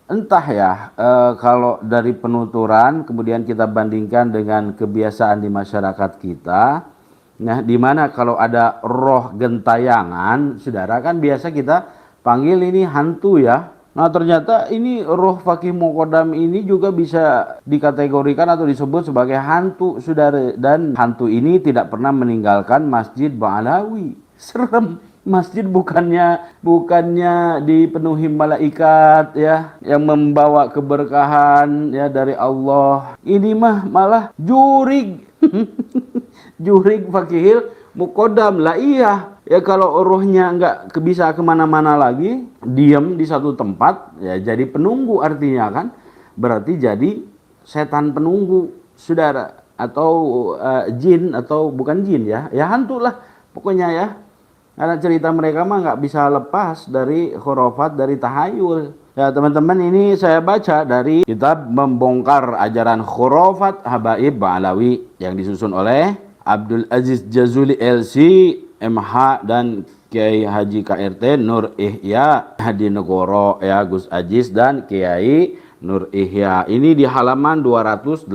Entah ya, kalau dari penuturan kemudian kita bandingkan dengan kebiasaan di masyarakat kita, nah di mana kalau ada roh gentayangan, saudara kan biasa kita panggil ini hantu ya. Nah ternyata ini roh Fakih Muqaddam ini juga bisa dikategorikan atau disebut sebagai hantu, saudara. Dan hantu ini tidak pernah meninggalkan Masjid Ba'alawi. Serem. Masjid bukannya dipenuhi malaikat ya yang membawa keberkahan ya dari Allah. Ini mah malah jurig. Jurig Fakihil Muqaddam lah. Iya ya, kalau rohnya nggak bisa kemana-mana lagi, diam di satu tempat ya jadi penunggu, artinya kan berarti jadi setan penunggu, saudara, atau jin, atau bukan jin ya, ya hantu lah pokoknya ya. Karena cerita mereka mah nggak bisa lepas dari khurafat, dari tahayul. Ya teman-teman, ini saya baca dari kitab Membongkar Ajaran Khurafat Habaib Ba'alawi yang disusun oleh Abdul Aziz Jazuli LC MH dan Kiai Haji KRT Nur Ihya Hadi Negoro ya Gus Aziz dan Kiai Nur Ihya. Ini di halaman 288.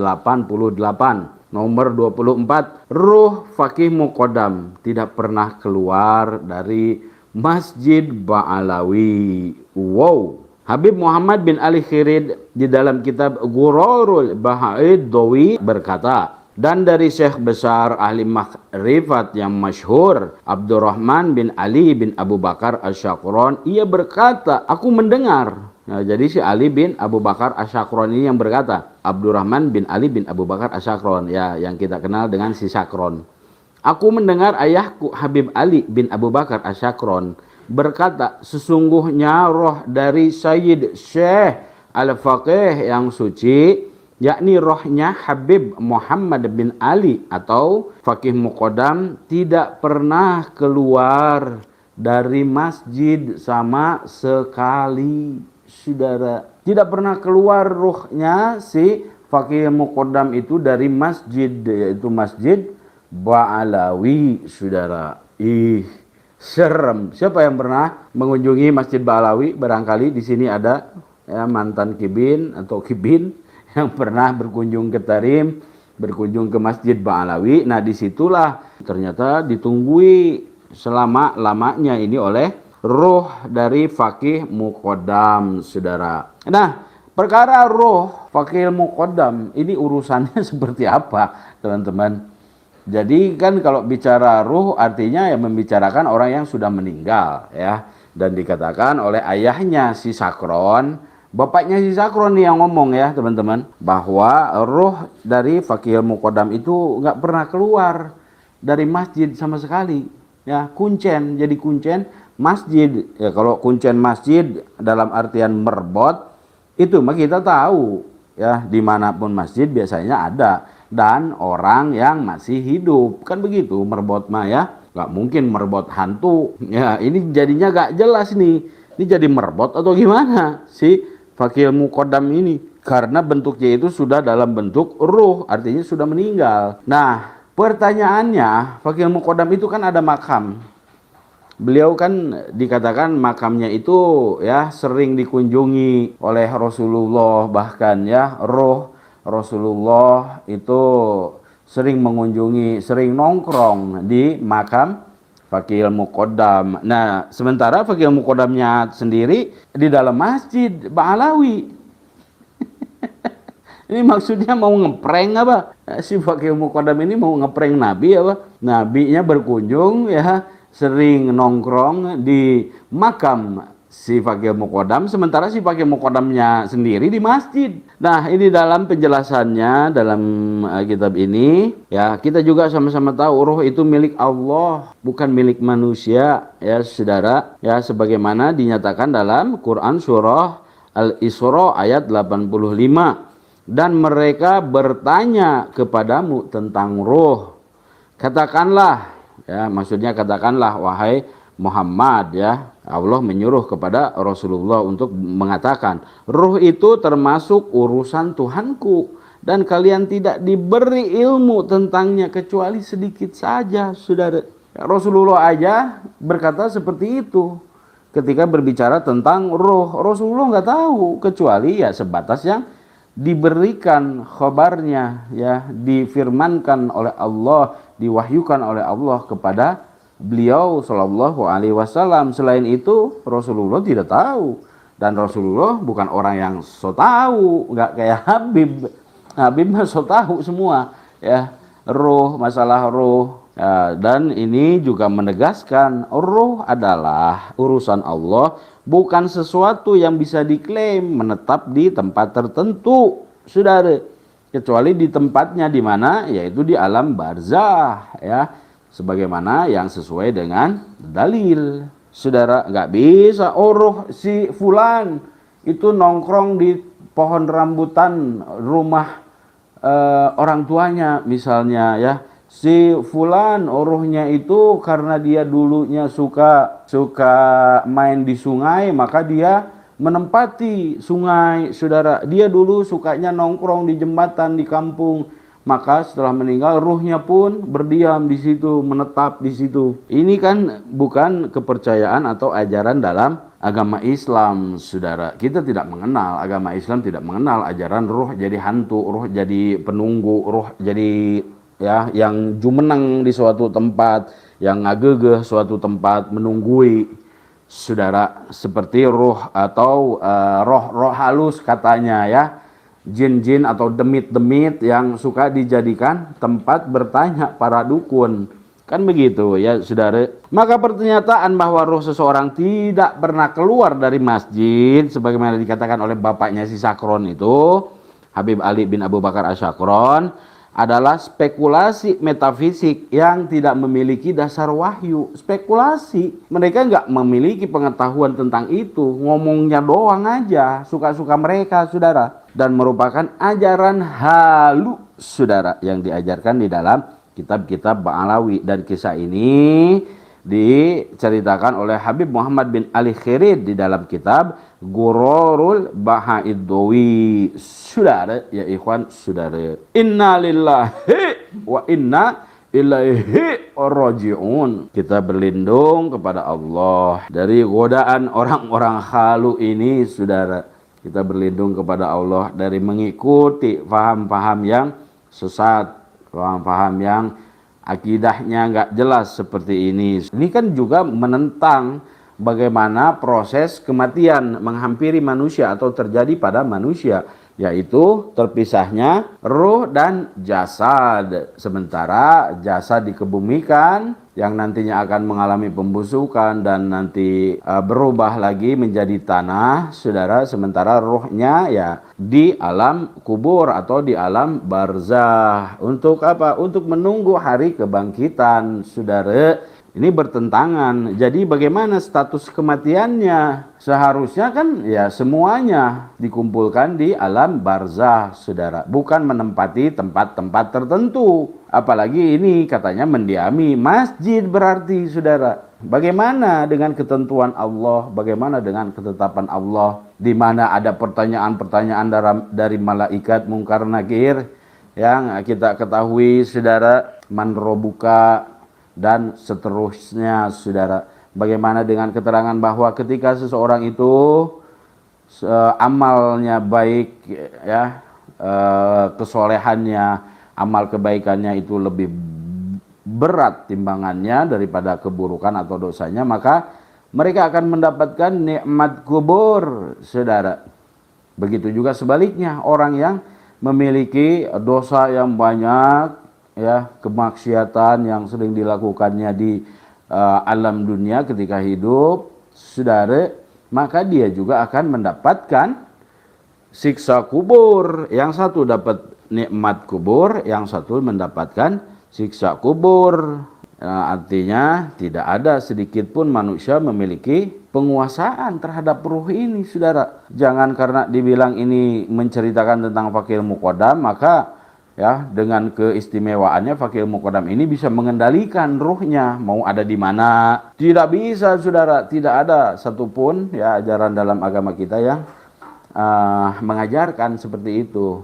Nomor 24, Ruh Fakih Muqaddam tidak pernah keluar dari Masjid Ba'alawi. Wow. Habib Muhammad bin Ali Khirid di dalam kitab Ghurarul Bahaid Dawi berkata, dan dari Syekh besar ahli makrifat yang masyhur Abdurrahman bin Ali bin Abu Bakar Asy-Syakron, ia berkata, aku mendengar. Nah, jadi si Ali bin Abu Bakar Asy-Syakron ini yang berkata, Abdurrahman bin Ali bin Abu Bakar Asy-Syakron ya, yang kita kenal dengan si Syakron. Aku mendengar ayahku Habib Ali bin Abu Bakar Asy-Syakron berkata, sesungguhnya roh dari Sayyid Syekh Al-Faqih yang suci, yakni rohnya Habib Muhammad bin Ali atau Fakih Muqaddam, tidak pernah keluar dari masjid sama sekali, saudara. Tidak pernah keluar ruhnya si Fakih Muqaddam itu dari masjid, yaitu Masjid Ba'alawi, saudara. Serem. Siapa yang pernah mengunjungi Masjid Ba'alawi? Barangkali di sini ada ya, mantan kibin atau kibin yang pernah berkunjung ke Tarim, berkunjung ke Masjid Ba'alawi. Nah disitulah ternyata ditunggui selama-lamanya ini oleh roh dari Fakih Muqaddam, saudara. Nah, perkara roh Fakih Muqaddam ini urusannya seperti apa, teman-teman? Jadi kan kalau bicara ruh artinya yang membicarakan orang yang sudah meninggal ya. Dan dikatakan oleh ayahnya si Sakron, bapaknya si Sakron nih yang ngomong ya teman-teman, bahwa roh dari Fakih Muqaddam itu nggak pernah keluar dari masjid sama sekali. Ya, kuncen, jadi kuncen masjid. Ya, kalau kuncen masjid dalam artian merbot, itu mah kita tahu ya, dimanapun masjid biasanya ada, dan orang yang masih hidup, kan begitu merbot mah ya. Nggak mungkin merbot hantu ya, ini jadinya nggak jelas nih, ini jadi merbot atau gimana si Fakih Muqaddam ini, karena bentuknya itu sudah dalam bentuk ruh, artinya sudah meninggal. Nah pertanyaannya, Fakih Muqaddam itu kan ada makam. Beliau kan dikatakan makamnya itu ya sering dikunjungi oleh Rasulullah, bahkan ya roh Rasulullah itu sering mengunjungi, sering nongkrong di makam Fakih Muqaddam. Nah, sementara Fakih Muqaddamnya sendiri di dalam Masjid Ba'alawi. Ini maksudnya mau ngeprank apa? Si Fakih Muqaddam ini mau ngeprank Nabi apa? Nabinya berkunjung ya, sering nongkrong di makam si Fakih Muqaddam, sementara si Fakih Muqaddamnya sendiri di masjid. Nah, ini dalam penjelasannya dalam kitab ini ya, kita juga sama-sama tahu roh itu milik Allah, bukan milik manusia ya, saudara. Ya, sebagaimana dinyatakan dalam Quran surah Al-Isra ayat 85. Dan mereka bertanya kepadamu tentang roh. Katakanlah, ya maksudnya katakanlah wahai Muhammad ya, Allah menyuruh kepada Rasulullah untuk mengatakan, roh itu termasuk urusan Tuhanku dan kalian tidak diberi ilmu tentangnya kecuali sedikit saja, saudara. Rasulullah aja berkata seperti itu. ketika berbicara tentang roh. Rasulullah nggak tahu, kecuali ya sebatas yang diberikan khabarnya, ya, difirmankan oleh Allah, diwahyukan oleh Allah kepada beliau Shallallahu Alaihi Wasallam. Selain itu Rasulullah tidak tahu, dan Rasulullah bukan orang yang so tahu, nggak kayak Habib. Habib mah so tahu semua, ya, roh, masalah roh. Ya, dan ini juga menegaskan roh adalah urusan Allah, bukan sesuatu yang bisa diklaim menetap di tempat tertentu, saudara, kecuali di tempatnya di mana, yaitu di alam barzah, ya, sebagaimana yang sesuai dengan dalil. Saudara, nggak bisa roh si fulan itu nongkrong di pohon rambutan rumah orang tuanya misalnya, ya. Si fulan rohnya itu karena dia dulunya suka main di sungai, maka dia menempati sungai, saudara. Dia dulu sukanya nongkrong di jembatan di kampung, maka setelah meninggal ruhnya pun berdiam di situ, menetap di situ. Ini kan bukan kepercayaan atau ajaran dalam agama Islam, saudara. Kita tidak mengenal, agama Islam tidak mengenal ajaran ruh jadi hantu, ruh jadi penunggu, ruh jadi, ya, yang jumeneng di suatu tempat, yang ngagegeh suatu tempat, menunggui, saudara, seperti ruh atau roh-roh halus katanya, ya, jin-jin atau demit-demit yang suka dijadikan tempat bertanya para dukun, kan begitu, ya, saudara. Maka pernyataan bahwa roh seseorang tidak pernah keluar dari masjid, sebagaimana dikatakan oleh bapaknya si Sakron itu, Habib Ali bin Abu Bakar Asyakron, adalah spekulasi metafisik yang tidak memiliki dasar wahyu. Spekulasi, mereka nggak memiliki pengetahuan tentang itu, ngomongnya doang aja, suka-suka mereka, saudara, dan merupakan ajaran halu, saudara, yang diajarkan di dalam kitab-kitab Ba'alawi. Dan kisah ini diceritakan oleh Habib Muhammad bin Ali Khirid di dalam kitab Ghurarul Bahaidowi, saudara, ya ikhwan, saudara. Inna lillahi wa inna ilaihi raji'un. Kita berlindung kepada Allah dari godaan orang-orang halu ini, saudara. Kita berlindung kepada Allah dari mengikuti paham-paham yang sesat, paham-paham yang akidahnya nggak jelas seperti ini. Ini kan juga menentang bagaimana proses kematian menghampiri manusia atau terjadi pada manusia, yaitu terpisahnya roh dan jasad. Sementara jasad dikebumikan yang nantinya akan mengalami pembusukan dan nanti berubah lagi menjadi tanah, saudara. Sementara rohnya, ya, di alam kubur atau di alam barzah. Untuk apa? Untuk menunggu hari kebangkitan, saudara. Ini bertentangan. Jadi bagaimana status kematiannya? Seharusnya kan, ya, semuanya dikumpulkan di alam barzah, saudara, bukan menempati tempat-tempat tertentu. Apalagi ini katanya mendiami masjid, berarti, saudara. Bagaimana dengan ketentuan Allah? Bagaimana dengan ketetapan Allah? Di mana ada pertanyaan-pertanyaan dari malaikat mungkar nakir yang kita ketahui, saudara, man robuka dan seterusnya, saudara. Bagaimana dengan keterangan bahwa ketika seseorang itu amalnya baik, ya, kesolehannya, amal kebaikannya itu lebih berat timbangannya daripada keburukan atau dosanya, maka mereka akan mendapatkan nikmat kubur, saudara. Begitu juga sebaliknya, orang yang memiliki dosa yang banyak, ya, kemaksiatan yang sering dilakukannya di alam dunia ketika hidup, saudara, maka dia juga akan mendapatkan siksa kubur. Yang satu dapat nikmat kubur, yang satu mendapatkan siksa kubur. Artinya tidak ada sedikit pun manusia memiliki penguasaan terhadap ruh ini, saudara. Jangan karena dibilang ini menceritakan tentang fakir muqaddam, maka, ya, dengan keistimewaannya fakir muqaddam ini bisa mengendalikan ruhnya mau ada di mana. Tidak bisa, saudara. Tidak ada satupun, ya, ajaran dalam agama kita yang mengajarkan seperti itu.